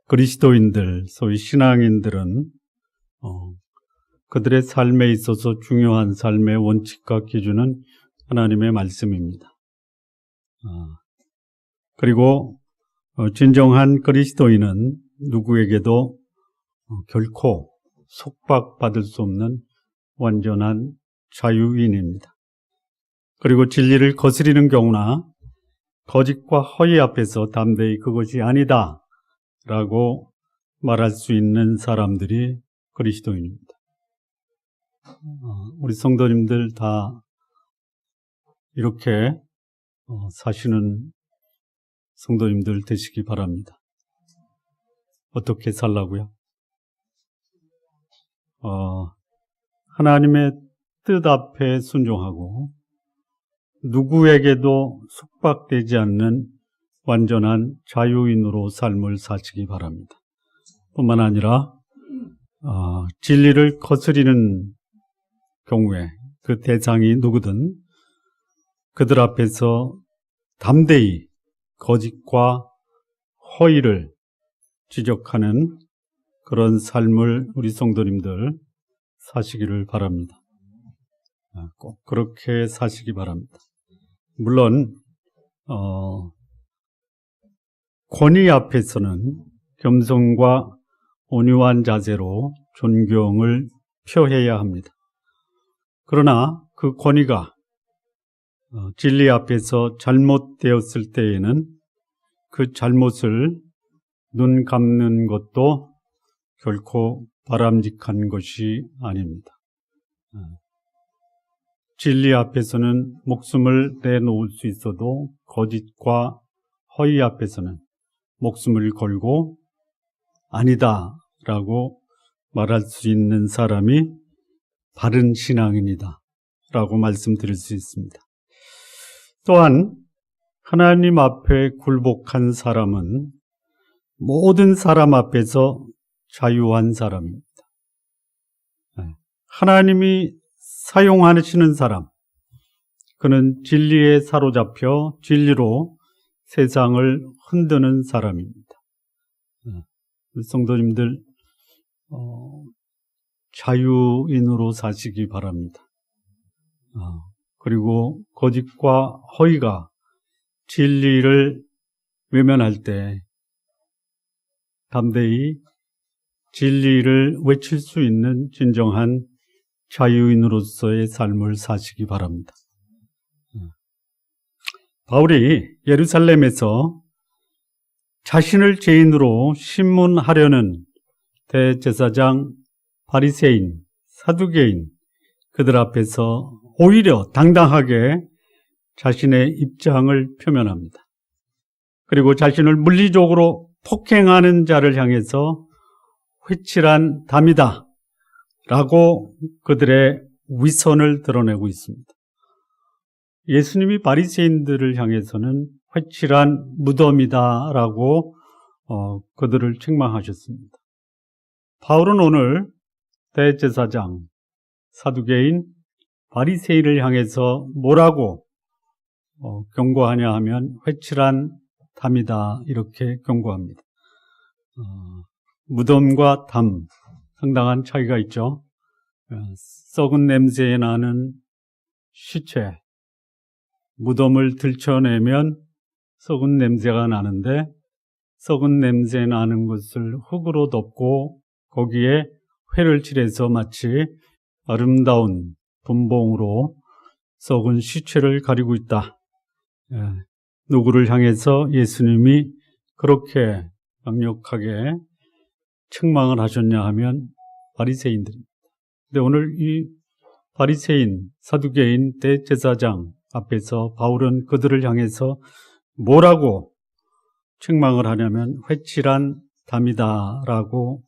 그리스도인들, 소위 신앙인들은 그들의 삶에 있어서 중요한 삶의 원칙과 기준은 하나님의 말씀입니다. 그리고 진정한 그리스도인은 누구에게도 결코 속박받을 수 없는 완전한 자유인입니다. 그리고 진리를 거스리는 경우나 거짓과 허위 앞에서 담대히 그것이 아니다 라고 말할 수 있는 사람들이 그리스도인입니다. 우리 성도님들 다 이렇게 사시는 성도님들 되시기 바랍니다. 어떻게 살라고요? 하나님의 뜻 앞에 순종하고 누구에게도 속박되지 않는 완전한 자유인으로 삶을 사시기 바랍니다. 뿐만 아니라 진리를 거스리는 경우에 그 대상이 누구든 그들 앞에서 담대히 거짓과 허위를 지적하는 그런 삶을 우리 성도님들 사시기를 바랍니다. 꼭 그렇게 사시기 바랍니다. 물론 권위 앞에서는 겸손과 온유한 자세로 존경을 표해야 합니다. 그러나 그 권위가 진리 앞에서 잘못되었을 때에는 그 잘못을 눈 감는 것도 결코 바람직한 것이 아닙니다. 진리 앞에서는 목숨을 내놓을 수 있어도 거짓과 허위 앞에서는 목숨을 걸고 아니다 라고 말할 수 있는 사람이 바른 신앙인이다 라고 말씀드릴 수 있습니다. 또한 하나님 앞에 굴복한 사람은 모든 사람 앞에서 자유한 사람입니다. 하나님이 사용하시는 사람, 그는 진리에 사로잡혀 진리로 세상을 흔드는 사람입니다. 성도님들 자유인으로 사시기 바랍니다. 그리고 거짓과 허위가 진리를 외면할 때 담대히 진리를 외칠 수 있는 진정한 자유인으로서의 삶을 사시기 바랍니다. 바울이 예루살렘에서 자신을 죄인으로 신문하려는 대제사장, 바리새인, 사두개인 그들 앞에서 오히려 당당하게 자신의 입장을 표명합니다. 그리고 자신을 물리적으로 폭행하는 자를 향해서 회칠한 담이다 라고 그들의 위선을 드러내고 있습니다. 예수님이 바리새인들을 향해서는 회칠한 무덤이다 라고 그들을 책망하셨습니다. 바울은 오늘 대제사장, 사두개인, 바리새인을 향해서 뭐라고 경고하냐 하면 회칠한 담이다 이렇게 경고합니다. 무덤과 담 상당한 차이가 있죠. 썩은 냄새 나는 시체, 무덤을 들춰내면 썩은 냄새가 나는데 썩은 냄새 나는 것을 흙으로 덮고 거기에 회를 칠해서 마치 아름다운 분봉으로 썩은 시체를 가리고 있다. 누구를 향해서 예수님이 그렇게 강력하게 책망을 하셨냐 하면 바리새인들입니다. 근데 오늘 이 바리새인, 사두개인, 대제사장 앞에서 바울은 그들을 향해서 뭐라고 책망을 하냐면 회칠한 담이다라고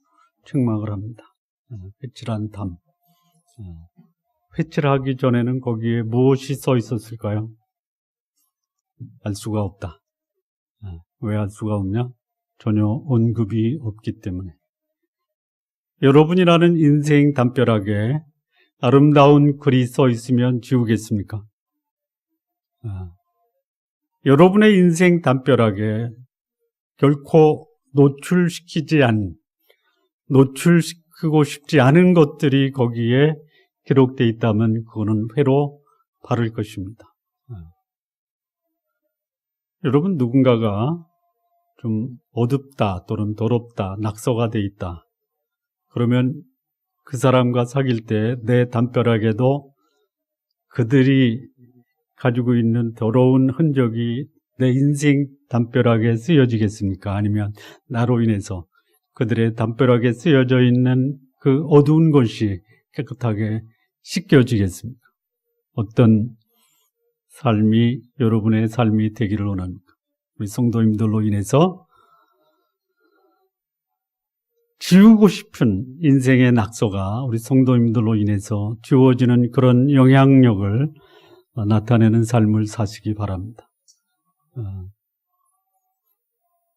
책망을 합니다. 회칠한 담. 회칠하기 전에는 거기에 무엇이 써 있었을까요? 알 수가 없다. 왜 알 수가 없냐? 전혀 언급이 없기 때문에. 여러분이라는 인생 담벼락에 아름다운 글이 써 있으면 지우겠습니까? 여러분의 인생 담벼락에 결코 노출시키고 싶지 않은 것들이 거기에 기록되어 있다면 그거는 회로 바를 것입니다. 여러분, 누군가가 좀 어둡다 또는 더럽다, 낙서가 돼 있다. 그러면 그 사람과 사귈 때 내 담벼락에도 그들이 가지고 있는 더러운 흔적이 내 인생 담벼락에 쓰여지겠습니까? 아니면 나로 인해서 그들의 담벼락에 쓰여져 있는 그 어두운 것이 깨끗하게 씻겨지겠습니까? 어떤 삶이 여러분의 삶이 되기를 원합니까? 우리 성도님들로 인해서 지우고 싶은 인생의 낙서가 우리 성도님들로 인해서 지워지는 그런 영향력을 나타내는 삶을 사시기 바랍니다.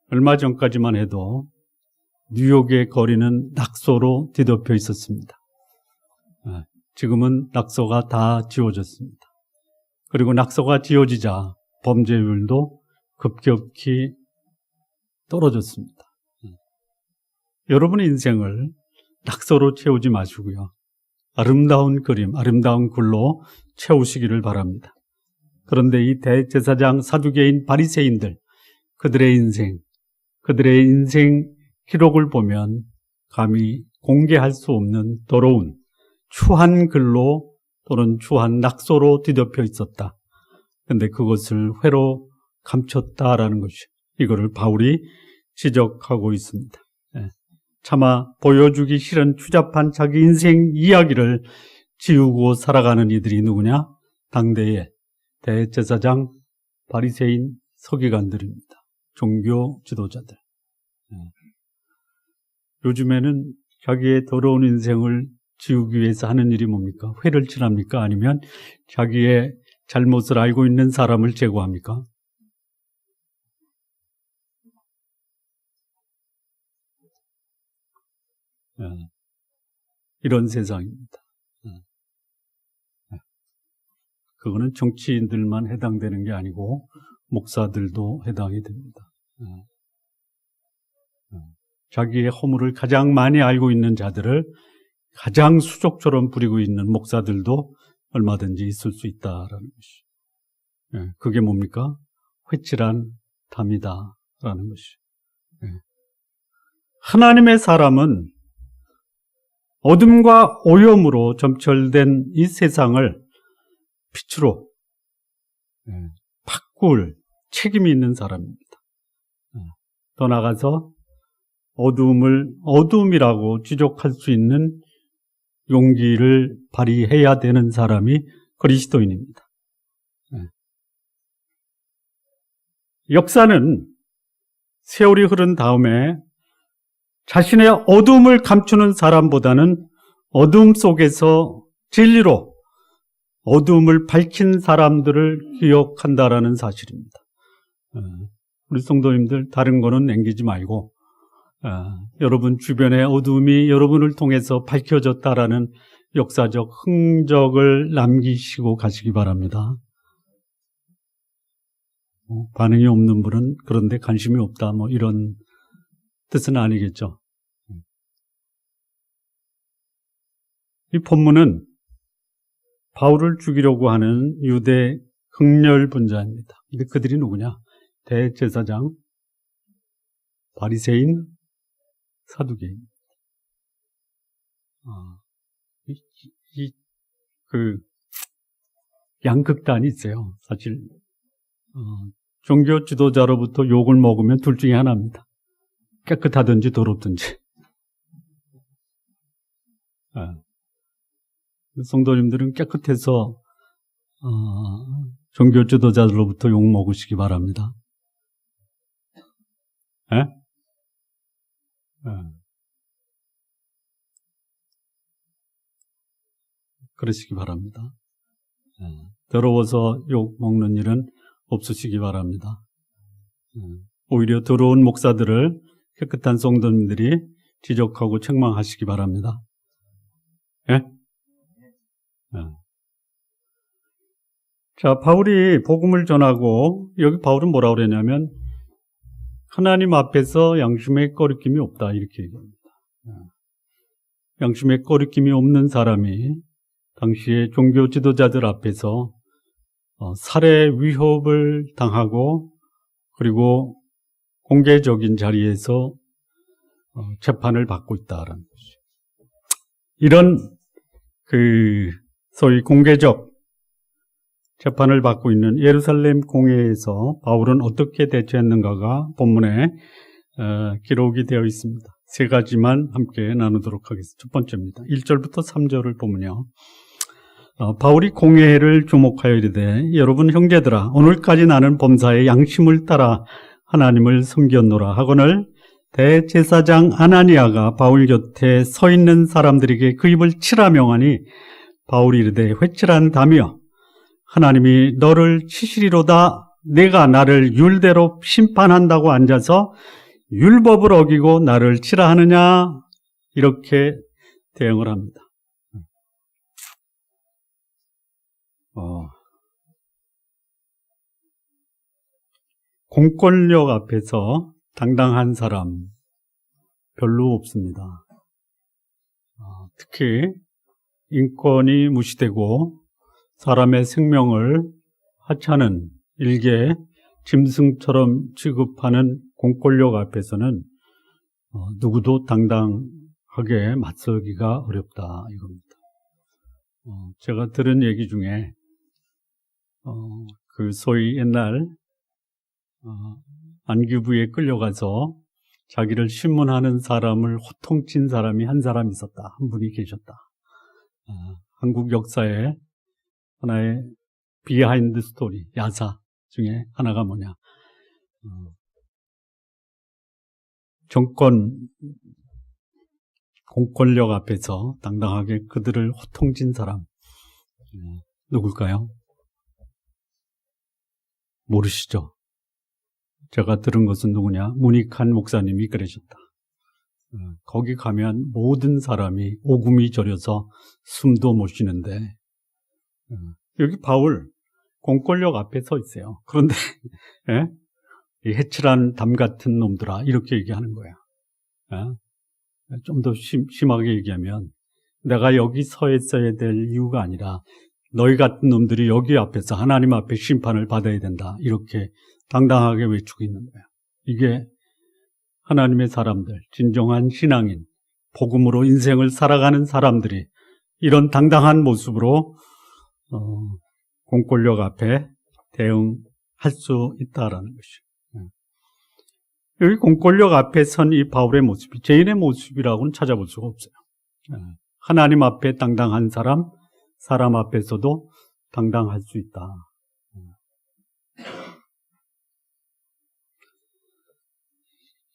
얼마 전까지만 해도 뉴욕의 거리는 낙서로 뒤덮여 있었습니다. 지금은 낙서가 다 지워졌습니다. 그리고 낙서가 지워지자 범죄율도 급격히 떨어졌습니다. 여러분의 인생을 낙서로 채우지 마시고요. 아름다운 그림, 아름다운 글로 채우시기를 바랍니다. 그런데 이 대제사장, 사두개인, 바리새인들, 그들의 인생 기록을 보면 감히 공개할 수 없는 더러운 추한 글로 또는 추한 낙서로 뒤덮여 있었다. 그런데 그것을 회로 감췄다라는 것이 이거를 바울이 지적하고 있습니다. 차마 보여주기 싫은 추잡한 자기 인생 이야기를 지우고 살아가는 이들이 누구냐? 당대의 대제사장, 바리새인, 서기관들입니다. 종교 지도자들. 요즘에는 자기의 더러운 인생을 지우기 위해서 하는 일이 뭡니까? 회를 칠합니까? 아니면 자기의 잘못을 알고 있는 사람을 제거합니까? 이런 세상입니다. 그거는 정치인들만 해당되는 게 아니고 목사들도 해당이 됩니다. 자기의 허물을 가장 많이 알고 있는 자들을 가장 수족처럼 부리고 있는 목사들도 얼마든지 있을 수 있다라는 것이. 그게 뭡니까? 회칠한 담이다라는 것이. 하나님의 사람은 어둠과 오염으로 점철된 이 세상을 빛으로 바꿀 책임이 있는 사람입니다. 더 나아가서 어둠을 어둠이라고 지적할 수 있는 용기를 발휘해야 되는 사람이 그리스도인입니다. 역사는 세월이 흐른 다음에 자신의 어둠을 감추는 사람보다는 어둠 속에서 진리로 어둠을 밝힌 사람들을 기억한다라는 사실입니다. 우리 성도님들 다른 거는 남기지 말고 여러분 주변의 어둠이 여러분을 통해서 밝혀졌다라는 역사적 흔적을 남기시고 가시기 바랍니다. 반응이 없는 분은 그런데 관심이 없다 뭐 이런 뜻은 아니겠죠. 이 본문은 바울을 죽이려고 하는 유대 극렬 분자입니다. 근데 그들이 누구냐? 대제사장, 바리새인, 사두개인. 양극단이 있어요. 사실 종교 지도자로부터 욕을 먹으면 둘 중에 하나입니다. 깨끗하든지 더럽든지. 성도님들은 깨끗해서 종교 지도자들로부터 욕 먹으시기 바랍니다. 그러시기 바랍니다. 더러워서 욕 먹는 일은 없으시기 바랍니다. 오히려 더러운 목사들을 깨끗한 성도님들이 지적하고 책망하시기 바랍니다. 자, 바울이 복음을 전하고 여기 바울은 뭐라고 그러냐면 하나님 앞에서 양심의 거리낌이 없다 이렇게 얘기합니다. 양심의 거리낌이 없는 사람이 당시에 종교 지도자들 앞에서 살해 위협을 당하고 그리고 공개적인 자리에서 재판을 받고 있다라는 것이죠. 이런 소위 공개적 재판을 받고 있는 예루살렘 공회에서 바울은 어떻게 대처했는가가 본문에 기록이 되어 있습니다. 세 가지만 함께 나누도록 하겠습니다. 첫 번째입니다. 1절부터 3절을 보면요. 바울이 공회를 주목하여 이르되 여러분 형제들아 오늘까지 나는 범사의 양심을 따라 하나님을 섬겼노라 하거늘 대제사장 아나니아가 바울 곁에 서 있는 사람들에게 그 입을 치라 명하니 바울이 이르되 회칠한다며 하나님이 너를 치시리로다 내가 나를 율대로 심판한다고 앉아서 율법을 어기고 나를 치라 하느냐 이렇게 대응을 합니다. 공권력 앞에서 당당한 사람 별로 없습니다. 특히 인권이 무시되고 사람의 생명을 하찮은 일개 짐승처럼 취급하는 공권력 앞에서는 누구도 당당하게 맞서기가 어렵다 이겁니다. 제가 들은 얘기 중에 소위 옛날 안규부에 끌려가서 자기를 신문하는 사람을 호통친 사람이 한 사람 있었다. 한 분이 계셨다. 한국 역사에 하나의 비하인드 스토리, 야사 중에 하나가 뭐냐. 정권, 공권력 앞에서 당당하게 그들을 호통친 사람. 누굴까요? 모르시죠? 제가 들은 것은 누구냐? 문익한 목사님이 그러셨다. 거기 가면 모든 사람이 오금이 저려서 숨도 못 쉬는데 여기 바울 공권력 앞에 서 있어요. 그런데 이 해칠한 담 같은 놈들아 이렇게 얘기하는 거야. 좀 더 심하게 얘기하면 내가 여기 서 있어야 될 이유가 아니라 너희 같은 놈들이 여기 앞에서 하나님 앞에 심판을 받아야 된다. 이렇게 당당하게 외치고 있는 거야. 이게 하나님의 사람들, 진정한 신앙인, 복음으로 인생을 살아가는 사람들이 이런 당당한 모습으로 공권력 앞에 대응할 수 있다라는 것이에요. 여기 공권력 앞에 선 이 바울의 모습이 죄인의 모습이라고는 찾아볼 수가 없어요. 하나님 앞에 당당한 사람, 사람 앞에서도 당당할 수 있다.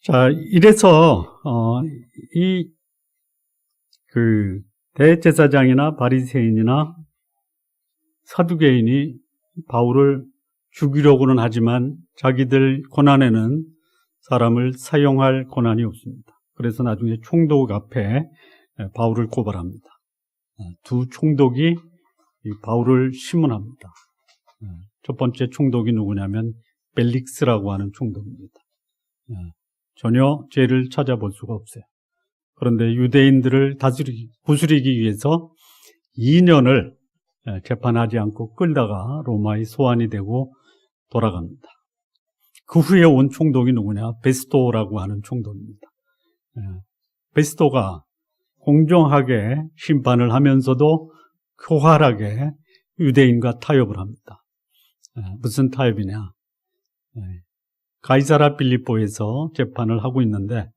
자, 이래서 대제사장이나 바리새인이나 사두개인이 바울을 죽이려고는 하지만 자기들 권한에는 사람을 사용할 권한이 없습니다. 그래서 나중에 총독 앞에 바울을 고발합니다. 두 총독이 바울을 심문합니다. 첫 번째 총독이 누구냐면 벨릭스라고 하는 총독입니다. 전혀 죄를 찾아볼 수가 없어요. 그런데 유대인들을 부수리기 위해서 2년을 재판하지 않고 끌다가 로마에 소환이 되고 돌아갑니다. 그 후에 온 총독이 누구냐? 베스토라고 하는 총독입니다. 베스토가 공정하게 심판을 하면서도 교활하게 유대인과 타협을 합니다. 무슨 타협이냐? 가이사라 빌립보에서 재판을 하고 있는데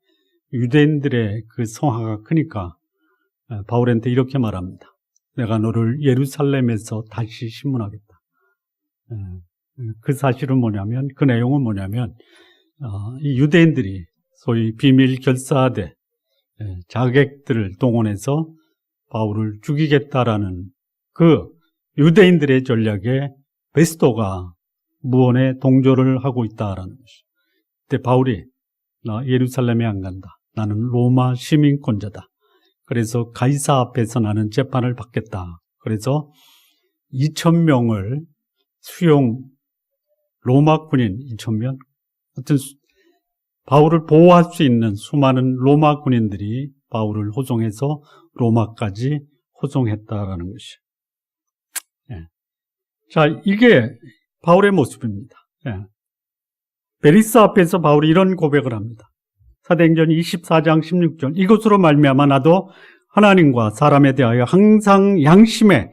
유대인들의 그 성화가 크니까 바울한테 이렇게 말합니다. 내가 너를 예루살렘에서 다시 심문하겠다. 그 사실은 뭐냐면, 그 내용은 뭐냐면, 이 유대인들이 소위 비밀 결사대 자객들을 동원해서 바울을 죽이겠다라는 그 유대인들의 전략에 베스토가 무언에 동조를 하고 있다라는 것이. 그때 바울이 나 예루살렘에 안 간다. 나는 로마 시민권자다. 그래서 가이사 앞에서 나는 재판을 받겠다. 그래서 2,000명을 수용, 로마 군인 2,000명? 하여튼 바울을 보호할 수 있는 수많은 로마 군인들이 바울을 호송해서 로마까지 호송했다라는 것이에요. 예. 자, 이게 바울의 모습입니다. 예. 베리스 앞에서 바울이 이런 고백을 합니다. 사도행전 24장 16절, 이것으로 말미암아 나도 하나님과 사람에 대하여 항상 양심에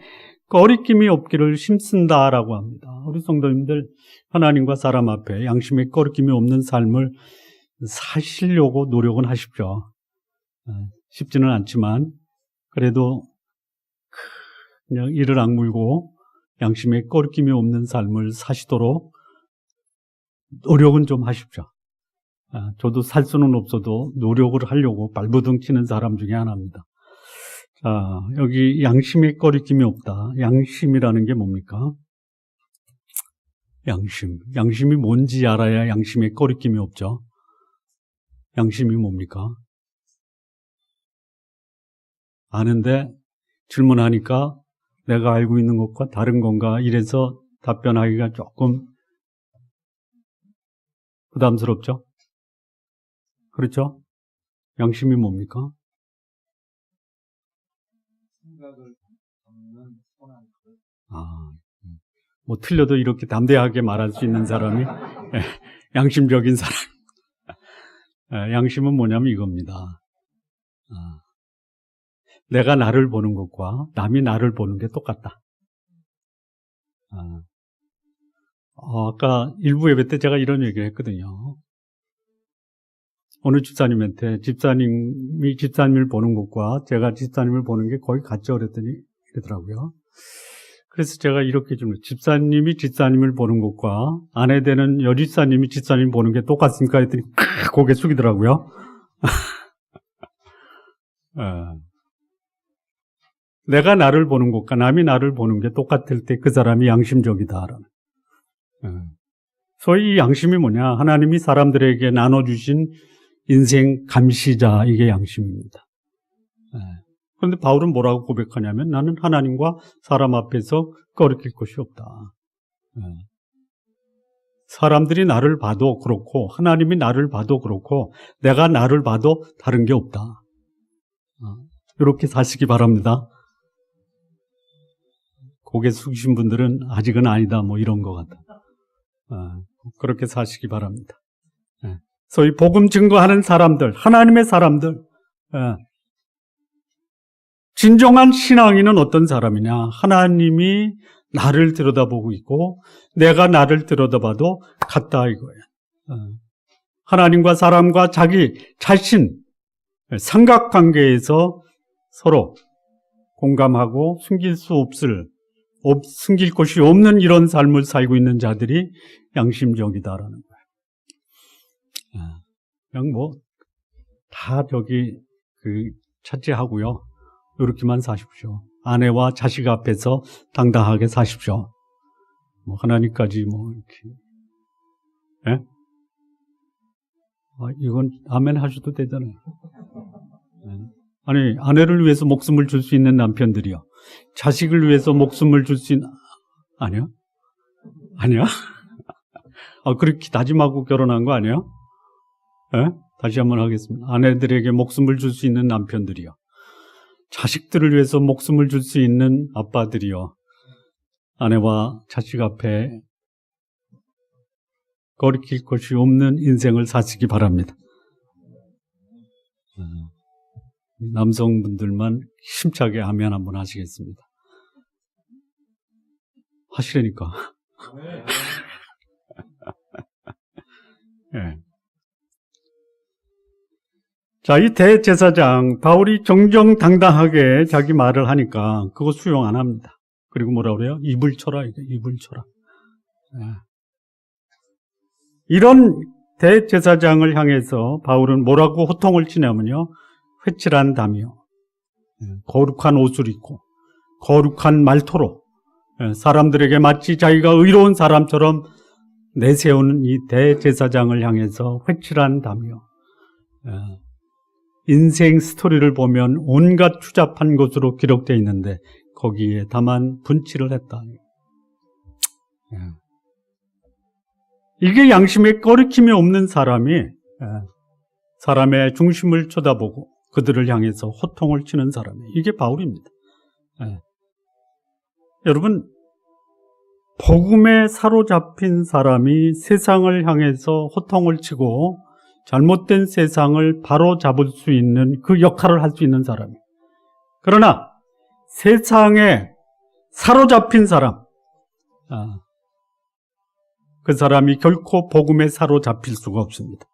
꺼리낌이 없기를 힘쓴다라고 합니다. 우리 성도님들, 하나님과 사람 앞에 양심에 꺼리낌이 없는 삶을 사시려고 노력은 하십시오. 쉽지는 않지만 그래도 그냥 이를 악물고 양심에 꺼리낌이 없는 삶을 사시도록 노력은 좀 하십시오. 저도 살 수는 없어도 노력을 하려고 발버둥 치는 사람 중에 하나입니다. 자, 여기 양심에 꺼리낌이 없다. 양심이라는 게 뭡니까? 양심이 뭔지 알아야 양심에 꺼리낌이 없죠. 양심이 뭡니까? 아는데 질문하니까 내가 알고 있는 것과 다른 건가 이래서 답변하기가 조금 부담스럽죠? 그렇죠? 양심이 뭡니까? 뭐 틀려도 이렇게 담대하게 말할 수 있는 사람이 양심적인 사람. 양심은 뭐냐면 이겁니다. 내가 나를 보는 것과 남이 나를 보는 게 똑같다. 아까 일부 예배 때 제가 이런 얘기를 했거든요. 어느 집사님한테 집사님이 집사님을 보는 것과 제가 집사님을 보는 게 거의 같죠 그랬더니 이러더라고요. 그래서 제가 이렇게 좀 집사님이 집사님을 보는 것과 아내 되는 여집사님이 집사님 보는 게 똑같습니까? 했더니 고개 숙이더라고요. 내가 나를 보는 것과 남이 나를 보는 게 똑같을 때 그 사람이 양심적이다. 소위 이 양심이 뭐냐? 하나님이 사람들에게 나눠주신 인생 감시자, 이게 양심입니다. 그런데 바울은 뭐라고 고백하냐면 나는 하나님과 사람 앞에서 꺼리낄 것이 없다. 사람들이 나를 봐도 그렇고 하나님이 나를 봐도 그렇고 내가 나를 봐도 다른 게 없다. 이렇게 사시기 바랍니다. 고개 숙이신 분들은 아직은 아니다 뭐 이런 것 같다. 그렇게 사시기 바랍니다. 소위 복음 증거하는 사람들, 하나님의 사람들, 진정한 신앙인은 어떤 사람이냐? 하나님이 나를 들여다보고 있고 내가 나를 들여다봐도 같다 이거예요. 하나님과 사람과 자기 자신 삼각관계에서 서로 공감하고 숨길 곳이 없는 이런 삶을 살고 있는 자들이 양심적이다라는 거예요. 그냥 뭐 다 저기 차지하고요. 이렇게만 사십시오. 아내와 자식 앞에서 당당하게 사십시오. 뭐 하나님까지 뭐 이렇게. 이건 아멘 하셔도 되잖아요. 아니, 아내를 위해서 목숨을 줄 수 있는 남편들이요. 자식을 위해서 목숨을 줄 수 있는, 아니야? 그렇게 다짐하고 결혼한 거 아니에요? 다시 한번 하겠습니다. 아내들에게 목숨을 줄 수 있는 남편들이요. 자식들을 위해서 목숨을 줄 수 있는 아빠들이요. 아내와 자식 앞에 거리낄 것이 없는 인생을 사시기 바랍니다. 남성분들만 힘차게 아멘 한번 하시겠습니다. 하시라니까. 네. 자, 이 대제사장 바울이 정정당당하게 자기 말을 하니까 그거 수용 안 합니다. 그리고 뭐라 그래요? 입을 쳐라. 입을 쳐라. 네. 이런 대제사장을 향해서 바울은 뭐라고 호통을 치냐면요. 회칠한 담이요. 거룩한 옷을 입고 거룩한 말투로 사람들에게 마치 자기가 의로운 사람처럼 내세우는 이 대제사장을 향해서 회칠한 담이요. 인생 스토리를 보면 온갖 추잡한 것으로 기록되어 있는데 거기에 다만 분칠을 했다. 이게 양심에 꺼리낌이 없는 사람이 사람의 중심을 쳐다보고 그들을 향해서 호통을 치는 사람이에요. 이게 바울입니다. 예. 여러분, 복음에 사로잡힌 사람이 세상을 향해서 호통을 치고 잘못된 세상을 바로잡을 수 있는 그 역할을 할 수 있는 사람이에요. 그러나 세상에 사로잡힌 사람, 그 사람이 결코 복음에 사로잡힐 수가 없습니다.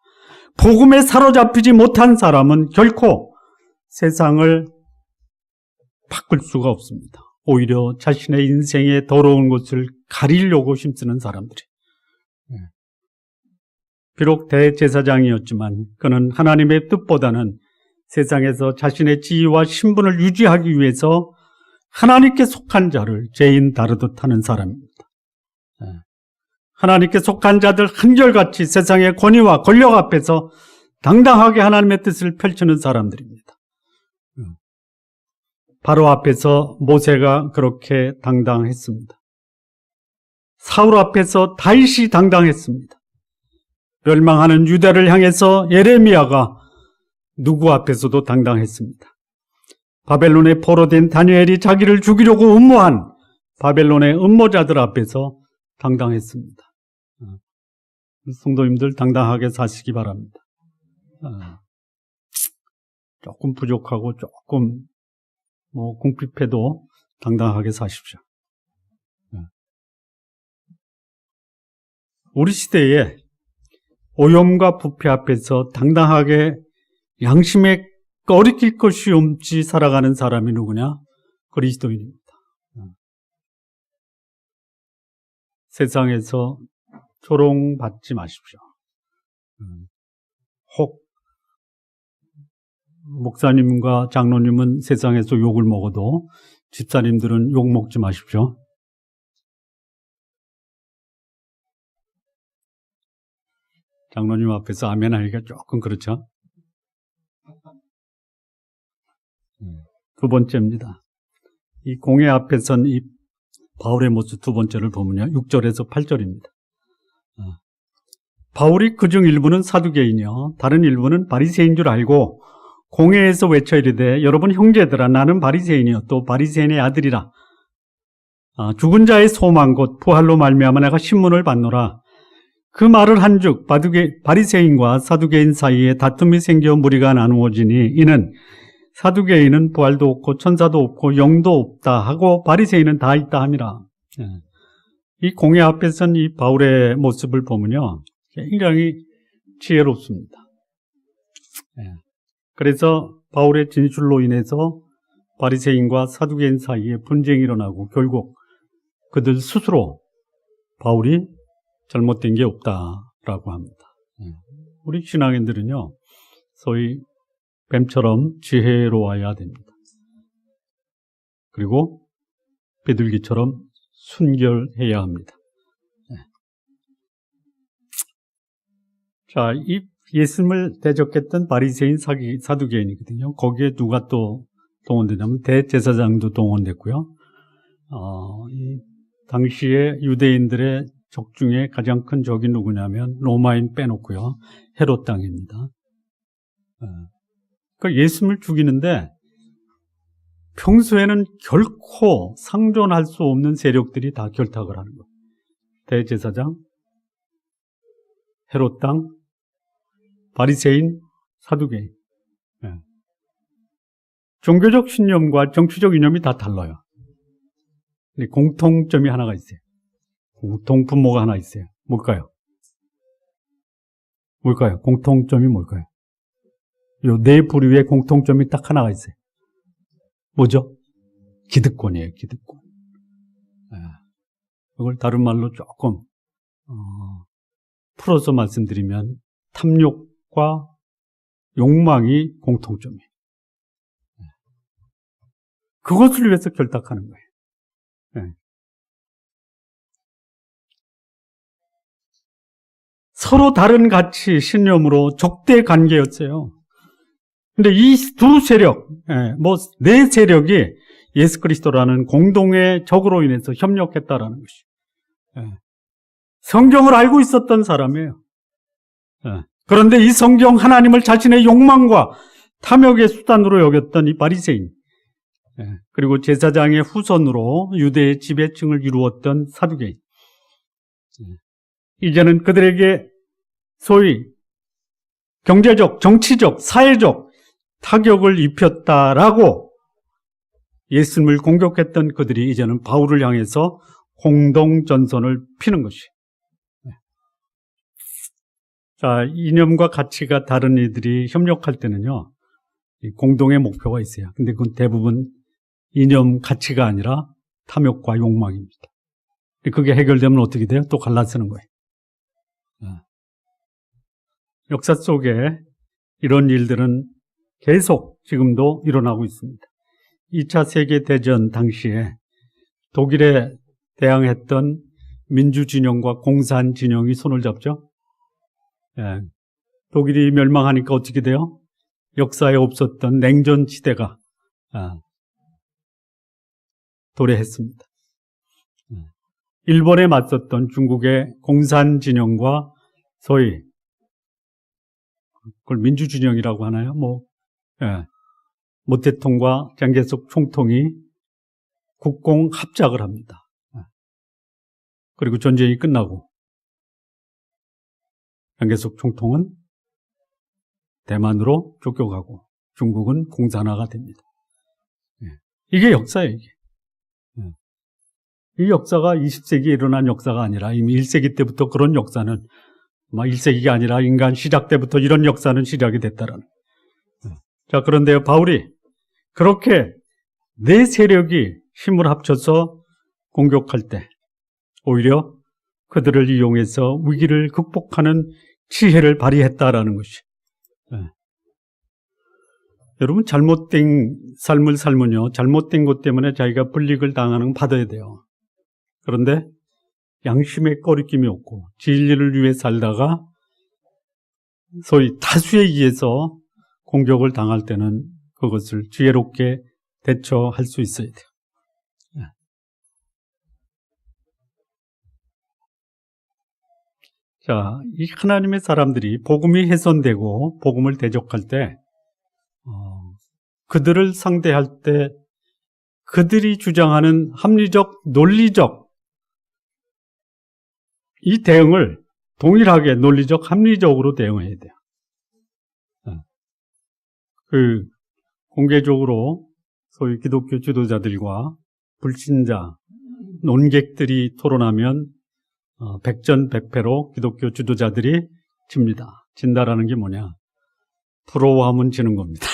복음에 사로잡히지 못한 사람은 결코 세상을 바꿀 수가 없습니다. 오히려 자신의 인생의 더러운 것을 가리려고 힘쓰는 사람들이. 비록 대제사장이었지만 그는 하나님의 뜻보다는 세상에서 자신의 지위와 신분을 유지하기 위해서 하나님께 속한 자를 죄인 다루듯 하는 사람입니다. 하나님께 속한 자들 한결같이 세상의 권위와 권력 앞에서 당당하게 하나님의 뜻을 펼치는 사람들입니다. 바로 앞에서 모세가 그렇게 당당했습니다. 사울 앞에서 다윗이 당당했습니다. 멸망하는 유다를 향해서 예레미야가 누구 앞에서도 당당했습니다. 바벨론에 포로된 다니엘이 자기를 죽이려고 음모한 바벨론의 음모자들 앞에서 당당했습니다. 성도님들 당당하게 사시기 바랍니다. 조금 부족하고 조금 궁핍해도 당당하게 사십시오. 우리 시대에 오염과 부패 앞에서 당당하게 양심에 꺼리낄 것이 없이 살아가는 사람이 누구냐? 그리스도인입니다. 세상에서 조롱받지 마십시오. 혹 목사님과 장로님은 세상에서 욕을 먹어도 집사님들은 욕 먹지 마십시오. 장로님 앞에서 아멘 하기가 조금 그렇죠? 두 번째입니다. 이 공회 앞에선 이 바울의 모습 두 번째를 보면요. 6절에서 8절입니다. 바울이 그중 일부는 사두개인이요 다른 일부는 바리새인 줄 알고 공회에서 외쳐 이르되 여러분 형제들아 나는 바리새인이요 또 바리새인의 아들이라 죽은 자의 소망 곧 부활로 말미암아 내가 신문을 받노라. 그 말을 한즉 바리새인과 사두개인 사이에 다툼이 생겨 무리가 나누어지니 이는 사두개인은 부활도 없고 천사도 없고 영도 없다 하고 바리새인은 다 있다 함이라. 이 공회 앞에선 이 바울의 모습을 보면요 굉장히 지혜롭습니다. 그래서 바울의 진술로 인해서 바리새인과 사두개인 사이에 분쟁이 일어나고 결국 그들 스스로 바울이 잘못된 게 없다라고 합니다. 우리 신앙인들은요 소위 뱀처럼 지혜로워야 됩니다. 그리고 비둘기처럼 순결해야 합니다. 자, 이 예수님을 대적했던 바리새인 사두개인이거든요. 거기에 누가 또 동원되냐면 대제사장도 동원됐고요. 이 당시에 유대인들의 적 중에 가장 큰 적이 누구냐면 로마인 빼놓고요. 헤롯 땅입니다. 그러니까 예수님을 죽이는데 평소에는 결코 상존할 수 없는 세력들이 다 결탁을 하는 거예요. 대제사장, 헤롯 땅, 바리새인, 사두개인. 종교적 신념과 정치적 이념이 다 달라요. 근데 공통점이 하나가 있어요. 공통 분모가 하나 있어요. 뭘까요? 공통점이 뭘까요? 요 네 부류의 공통점이 딱 하나가 있어요. 뭐죠? 기득권이에요, 기득권. 이걸 다른 말로 조금 풀어서 말씀드리면 탐욕과 욕망이 공통점이에요. 그것을 위해서 결탁하는 거예요. 서로 다른 가치, 신념으로 적대 관계였어요. 근데 이 두 세력, 네 세력이 예수 그리스도라는 공동의 적으로 인해서 협력했다라는 것이. 성경을 알고 있었던 사람이에요. 그런데 이 성경 하나님을 자신의 욕망과 탐욕의 수단으로 여겼던 이 바리새인, 그리고 제사장의 후손으로 유대의 지배층을 이루었던 사두개인, 이제는 그들에게 소위 경제적, 정치적, 사회적 타격을 입혔다라고 예수님을 공격했던 그들이 이제는 바울을 향해서 공동전선을 피는 것이. 자, 이념과 가치가 다른 이들이 협력할 때는요, 공동의 목표가 있어요. 근데 그건 대부분 이념, 가치가 아니라 탐욕과 욕망입니다. 그게 해결되면 어떻게 돼요? 또 갈라서는 거예요. 역사 속에 이런 일들은 계속 지금도 일어나고 있습니다. 2차 세계대전 당시에 독일에 대항했던 민주진영과 공산진영이 손을 잡죠. 독일이 멸망하니까 어떻게 돼요? 역사에 없었던 냉전 시대가 도래했습니다. 일본에 맞섰던 중국의 공산진영과 소위 그걸 민주진영이라고 하나요? 모태통과 장개석 총통이 국공 합작을 합니다. 그리고 전쟁이 끝나고 장개석 총통은 대만으로 쫓겨가고 중국은 공산화가 됩니다. 이게 역사예요, 이게. 이 역사가 20세기에 일어난 역사가 아니라 이미 1세기 때부터 그런 역사는 1세기가 아니라 인간 시작 때부터 이런 역사는 시작이 됐다라는. 자, 그런데 바울이 그렇게 네 세력이 힘을 합쳐서 공격할 때 오히려 그들을 이용해서 위기를 극복하는 지혜를 발휘했다라는 것이. 여러분, 잘못된 삶을 살면요, 잘못된 것 때문에 자기가 불이익을 당하는 건 받아야 돼요. 그런데 양심의 꺼리낌이 없고 진리를 위해 살다가 소위 다수에 의해서 공격을 당할 때는 그것을 지혜롭게 대처할 수 있어야 돼요. 자, 이 하나님의 사람들이 복음이 훼손되고 복음을 대적할 때 그들을 상대할 때 그들이 주장하는 합리적, 논리적 이 대응을 동일하게 논리적, 합리적으로 대응해야 돼요. 공개적으로 소위 기독교 지도자들과 불신자, 논객들이 토론하면 백전백패로 기독교 지도자들이 집니다. 진다라는 게 뭐냐? 부러워하면 지는 겁니다.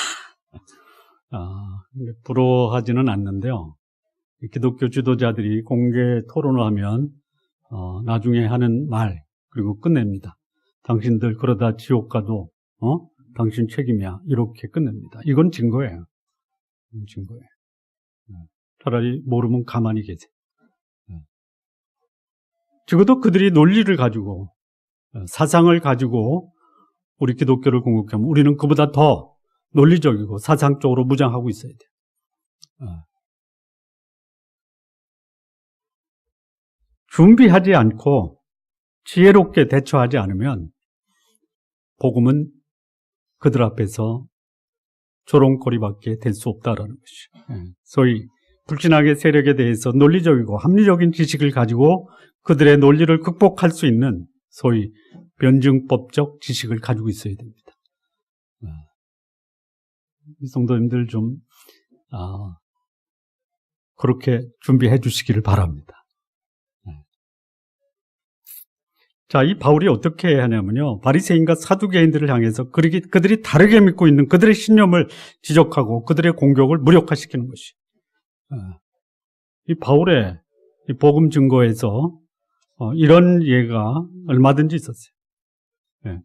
부러워하지는 않는데요. 기독교 지도자들이 공개 토론을 하면 나중에 하는 말, 그리고 끝냅니다. 당신들 그러다 지옥 가도 당신 책임이야. 이렇게 끝냅니다. 이건 증거예요. 증거예요. 차라리 모르면 가만히 계세요. 적어도 그들이 논리를 가지고 사상을 가지고 우리 기독교를 공격하면 우리는 그보다 더 논리적이고 사상적으로 무장하고 있어야 돼요. 준비하지 않고 지혜롭게 대처하지 않으면 복음은 그들 앞에서 조롱거리밖에 될 수 없다라는 것이. 소위 불신앙의 세력에 대해서 논리적이고 합리적인 지식을 가지고 그들의 논리를 극복할 수 있는 소위 변증법적 지식을 가지고 있어야 됩니다. 성도님들 좀 그렇게 준비해 주시기를 바랍니다. 자, 이 바울이 어떻게 해야 하냐면요, 바리새인과 사두개인들을 향해서 그들이 다르게 믿고 있는 그들의 신념을 지적하고 그들의 공격을 무력화시키는 것이. 이 바울의 이 복음 증거에서 이런 예가 얼마든지 있었어요.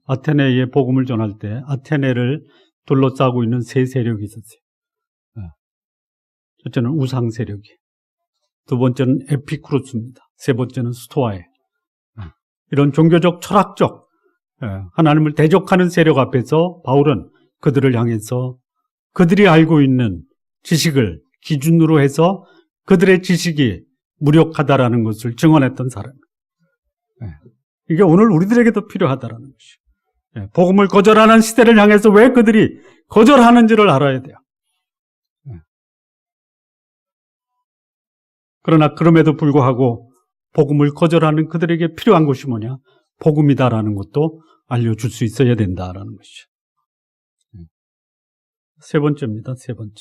아테네에 복음을 전할 때 아테네를 둘러싸고 있는 세 세력이 있었어요. 첫째는 우상 세력이, 두 번째는 에피쿠로스입니다. 세 번째는 스토아에. 이런 종교적, 철학적 하나님을 대적하는 세력 앞에서 바울은 그들을 향해서 그들이 알고 있는 지식을 기준으로 해서 그들의 지식이 무력하다라는 것을 증언했던 사람이에요. 이게 오늘 우리들에게도 필요하다라는 것이에요. 복음을 거절하는 시대를 향해서 왜 그들이 거절하는지를 알아야 돼요. 그러나 그럼에도 불구하고 복음을 거절하는 그들에게 필요한 것이 뭐냐? 복음이다라는 것도 알려줄 수 있어야 된다라는 것이죠. 세 번째입니다. 세 번째.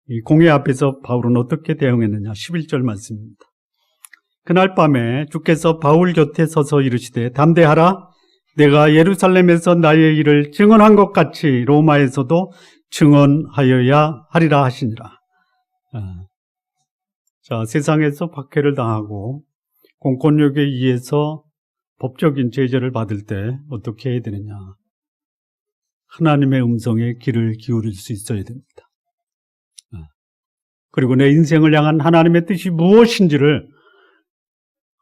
이 공회 앞에서 바울은 어떻게 대응했느냐? 11절 말씀입니다. 그날 밤에 주께서 바울 곁에 서서 이르시되 담대하라. 내가 예루살렘에서 나의 일을 증언한 것 같이 로마에서도 증언하여야 하리라 하시니라. 자, 세상에서 박해를 당하고 공권력에 의해서 법적인 제재를 받을 때 어떻게 해야 되느냐? 하나님의 음성에 귀를 기울일 수 있어야 됩니다. 그리고 내 인생을 향한 하나님의 뜻이 무엇인지를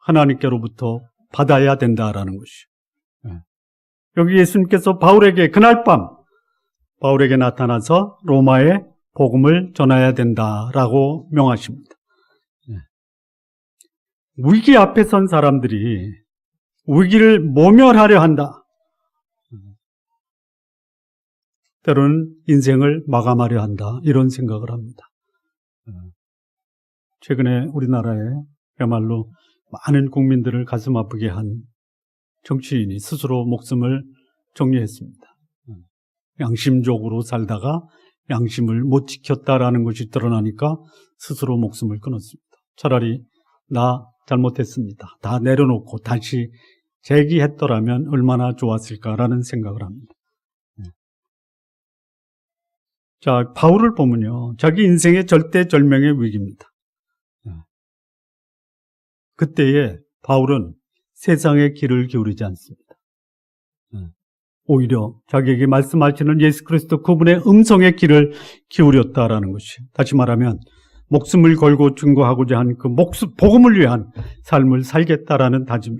하나님께로부터 받아야 된다라는 것이죠. 여기 예수님께서 바울에게 그날 밤 바울에게 나타나서 로마에 복음을 전해야 된다라고 명하십니다. 위기 앞에 선 사람들이 위기를 모면하려 한다. 때로는 인생을 마감하려 한다. 이런 생각을 합니다. 최근에 우리나라에 그야말로 많은 국민들을 가슴 아프게 한 정치인이 스스로 목숨을 정리했습니다. 양심적으로 살다가 양심을 못 지켰다라는 것이 드러나니까 스스로 목숨을 끊었습니다. 차라리 나 잘못했습니다. 다 내려놓고 다시 재기했더라면 얼마나 좋았을까라는 생각을 합니다. 자, 바울을 보면요. 자기 인생의 절대절명의 위기입니다. 그때에 바울은 세상에 귀를 기울이지 않습니다. 오히려 자기에게 말씀하시는 예수 그리스도 그분의 음성에 귀를 기울였다라는 것이, 다시 말하면 목숨을 걸고 증거하고자 한 그 복음을 위한 삶을 살겠다라는 다짐이.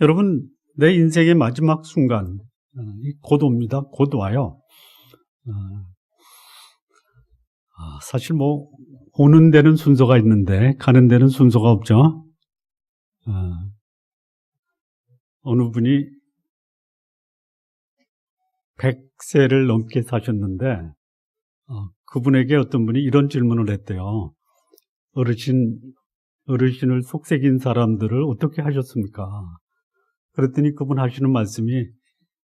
여러분, 내 인생의 마지막 순간 곧 옵니다. 곧 와요. 사실 오는 데는 순서가 있는데 가는 데는 순서가 없죠. 어느 분이 100세를 넘게 사셨는데 그분에게 어떤 분이 이런 질문을 했대요. 어르신을 속삭인 사람들을 어떻게 하셨습니까? 그랬더니 그분 하시는 말씀이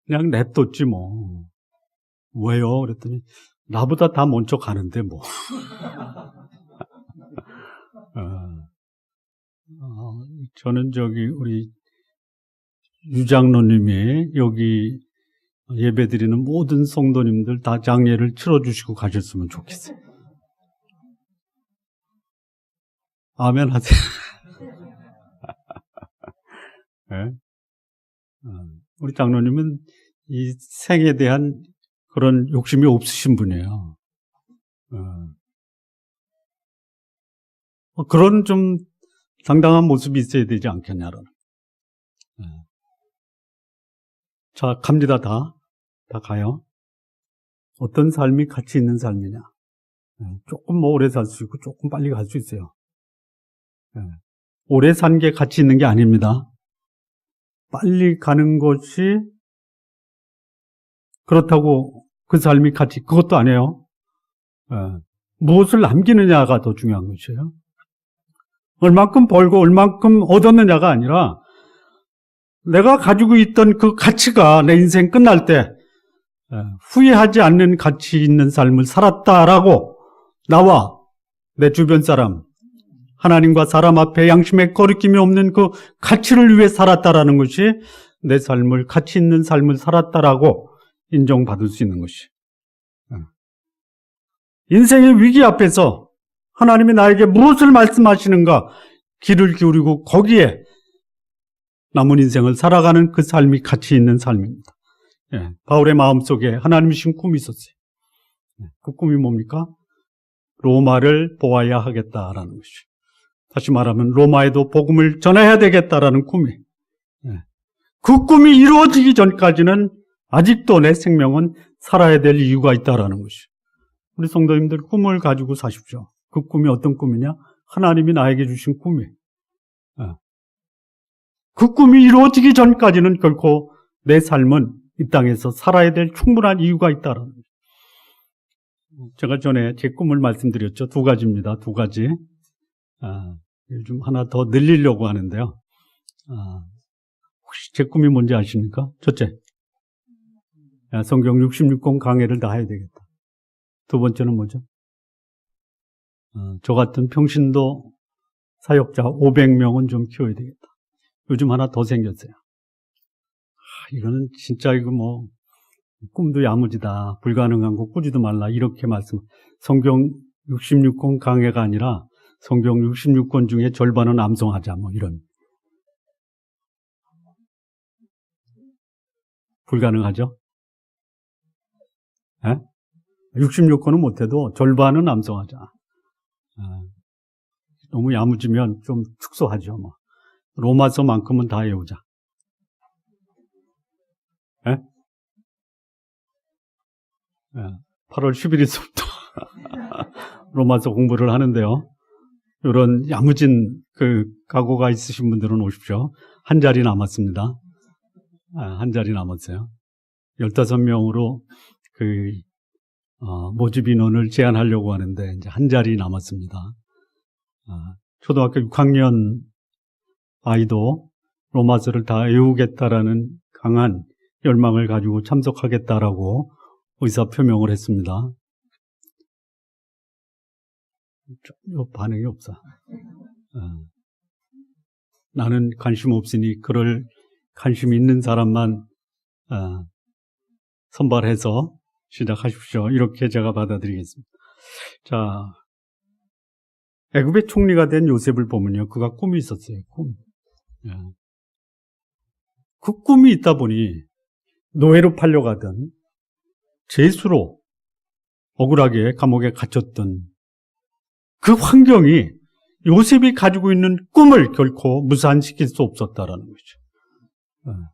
그냥 냅뒀지 뭐. 왜요? 그랬더니 나보다 다 먼저 가는데 뭐. 저는 우리 유장로님이 여기 예배드리는 모든 성도님들 다 장례를 치러주시고 가셨으면 좋겠어요. 아멘 하세요. 네? 우리 장로님은 이 생에 대한 그런 욕심이 없으신 분이에요. 그런 좀 당당한 모습이 있어야 되지 않겠냐라는. 자, 갑니다. 다 가요. 어떤 삶이 가치 있는 삶이냐. 조금 오래 살 수 있고 조금 빨리 갈 수 있어요. 오래 산 게 가치 있는 게 아닙니다. 빨리 가는 것이 그렇다고 그 삶이 가치, 그것도 아니에요. 무엇을 남기느냐가 더 중요한 것이에요. 얼만큼 벌고 얼만큼 얻었느냐가 아니라 내가 가지고 있던 그 가치가 내 인생 끝날 때 후회하지 않는 가치 있는 삶을 살았다라고 나와 내 주변 사람, 하나님과 사람 앞에 양심에 거리낌이 없는 그 가치를 위해 살았다라는 것이 내 삶을, 가치 있는 삶을 살았다라고 인정받을 수 있는 것이. 인생의 위기 앞에서 하나님이 나에게 무엇을 말씀하시는가 귀를 기울이고 거기에 남은 인생을 살아가는 그 삶이 가치 있는 삶입니다. 바울의 마음속에 하나님이 주신 꿈이 있었어요. 그 꿈이 뭡니까? 로마를 보아야 하겠다라는 것이죠. 다시 말하면 로마에도 복음을 전해야 되겠다라는 꿈이. 그 꿈이 이루어지기 전까지는 아직도 내 생명은 살아야 될 이유가 있다라는 것이죠. 우리 성도님들 꿈을 가지고 사십시오. 그 꿈이 어떤 꿈이냐? 하나님이 나에게 주신 꿈이에요. 그 꿈이 이루어지기 전까지는 결코 내 삶은 이 땅에서 살아야 될 충분한 이유가 있다라는 거죠. 제가 전에 제 꿈을 말씀드렸죠. 2가지입니다. 2가지. 요즘 하나 더 늘리려고 하는데요. 혹시 제 꿈이 뭔지 아십니까? 첫째, 성경 66권 강해를 다 해야 되겠다. 2번째는 뭐죠? 저 같은 평신도 사역자 500명은 좀 키워야 되겠다. 요즘 하나 더 생겼어요. 이거는 진짜 꿈도 야무지다. 불가능한 거 꾸지도 말라. 이렇게 성경 66권 강해가 아니라 성경 66권 중에 절반은 암송하자. 이런. 불가능하죠? 66권은 못해도 절반은 암송하자. 너무 야무지면 좀 축소하죠. 로마서만큼은 다 외우자. 8월 11일부터 로마서 공부를 하는데요. 이런 야무진 각오가 있으신 분들은 오십시오. 한 자리 남았습니다. 한 자리 남았어요. 15명으로 모집 인원을 제한하려고 하는데 이제 한 자리 남았습니다. 초등학교 6학년 아이도 로마서를 다 외우겠다라는 강한 열망을 가지고 참석하겠다라고 의사표명을 했습니다. 반응이 없어. 나는 관심 없으니 그럴 관심 있는 사람만 선발해서 시작하십시오. 이렇게 제가 받아들이겠습니다. 자, 애굽의 총리가 된 요셉을 보면요, 그가 꿈이 있었어요. 꿈. 그 꿈이 있다 보니 노예로 팔려가던 죄수로 억울하게 감옥에 갇혔던 그 환경이 요셉이 가지고 있는 꿈을 결코 무산시킬 수 없었다라는 거죠.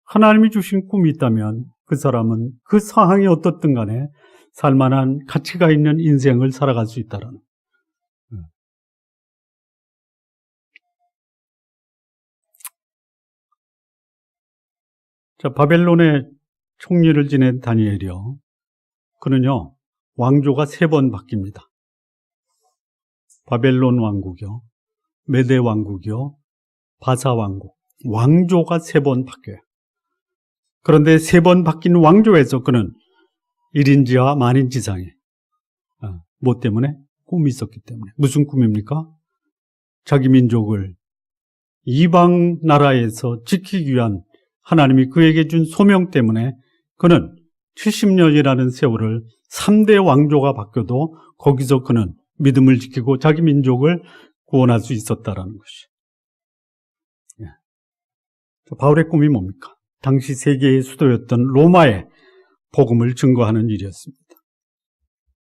하나님이 주신 꿈이 있다면 그 사람은 그 상황이 어떻든 간에 살만한 가치가 있는 인생을 살아갈 수 있다라는 거죠. 자, 바벨론의 총리를 지낸 다니엘이요. 그는요, 왕조가 3번 바뀝니다. 바벨론 왕국이요, 메대 왕국이요, 바사 왕국. 왕조가 3번 바뀌어요. 그런데 3번 바뀐 왕조에서 그는 1인지하 만인지상에. 뭐 때문에? 꿈이 있었기 때문에. 무슨 꿈입니까? 자기 민족을 이방 나라에서 지키기 위한 하나님이 그에게 준 소명 때문에 그는 70년이라는 세월을 3대 왕조가 바뀌어도 거기서 그는 믿음을 지키고 자기 민족을 구원할 수 있었다라는 것이. 바울의 꿈이 뭡니까? 당시 세계의 수도였던 로마에 복음을 증거하는 일이었습니다.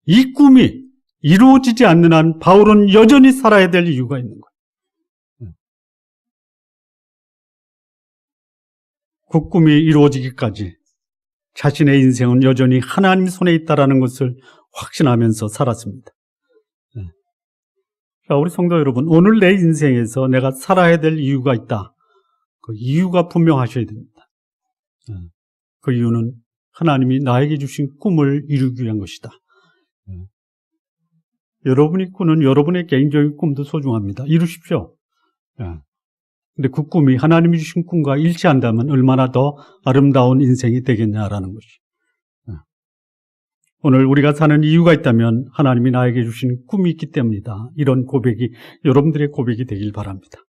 이 꿈이 이루어지지 않는 한 바울은 여전히 살아야 될 이유가 있는 거예요. 그 꿈이 이루어지기까지 자신의 인생은 여전히 하나님 손에 있다는 것을 확신하면서 살았습니다. 자, 우리 성도 여러분, 오늘 내 인생에서 내가 살아야 될 이유가 있다. 그 이유가 분명하셔야 됩니다. 그 이유는 하나님이 나에게 주신 꿈을 이루기 위한 것이다. 여러분이 꾸는 여러분의 개인적인 꿈도 소중합니다. 이루십시오. 근데 그 꿈이 하나님이 주신 꿈과 일치한다면 얼마나 더 아름다운 인생이 되겠냐라는 것이. 오늘 우리가 사는 이유가 있다면 하나님이 나에게 주신 꿈이 있기 때문이다. 이런 고백이 여러분들의 고백이 되길 바랍니다.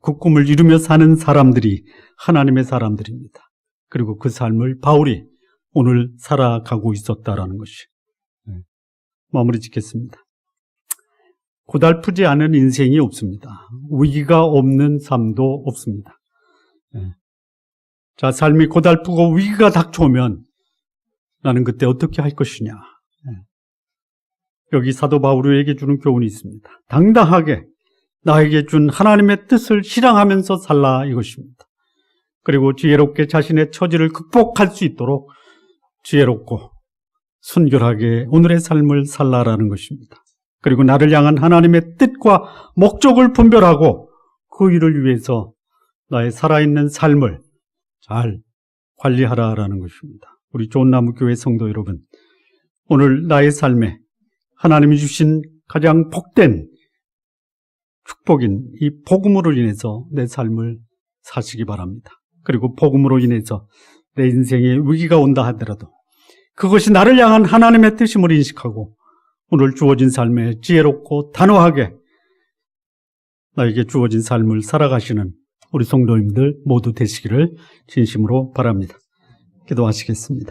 그 꿈을 이루며 사는 사람들이 하나님의 사람들입니다. 그리고 그 삶을 바울이 오늘 살아가고 있었다라는 것이. 마무리 짓겠습니다. 고달프지 않은 인생이 없습니다. 위기가 없는 삶도 없습니다. 자, 삶이 고달프고 위기가 닥쳐오면 나는 그때 어떻게 할 것이냐. 여기 사도 바울에게 주는 교훈이 있습니다. 당당하게 나에게 준 하나님의 뜻을 실행하면서 살라 이것입니다. 그리고 지혜롭게 자신의 처지를 극복할 수 있도록 지혜롭고 순결하게 오늘의 삶을 살라라는 것입니다. 그리고 나를 향한 하나님의 뜻과 목적을 분별하고 그 일을 위해서 나의 살아있는 삶을 잘 관리하라라는 것입니다. 우리 좋은나무교회 성도 여러분, 오늘 나의 삶에 하나님이 주신 가장 복된 축복인 이 복음으로 인해서 내 삶을 사시기 바랍니다. 그리고 복음으로 인해서 내 인생에 위기가 온다 하더라도 그것이 나를 향한 하나님의 뜻임을 인식하고 오늘 주어진 삶에 지혜롭고 단호하게 나에게 주어진 삶을 살아가시는 우리 성도님들 모두 되시기를 진심으로 바랍니다. 기도하시겠습니다.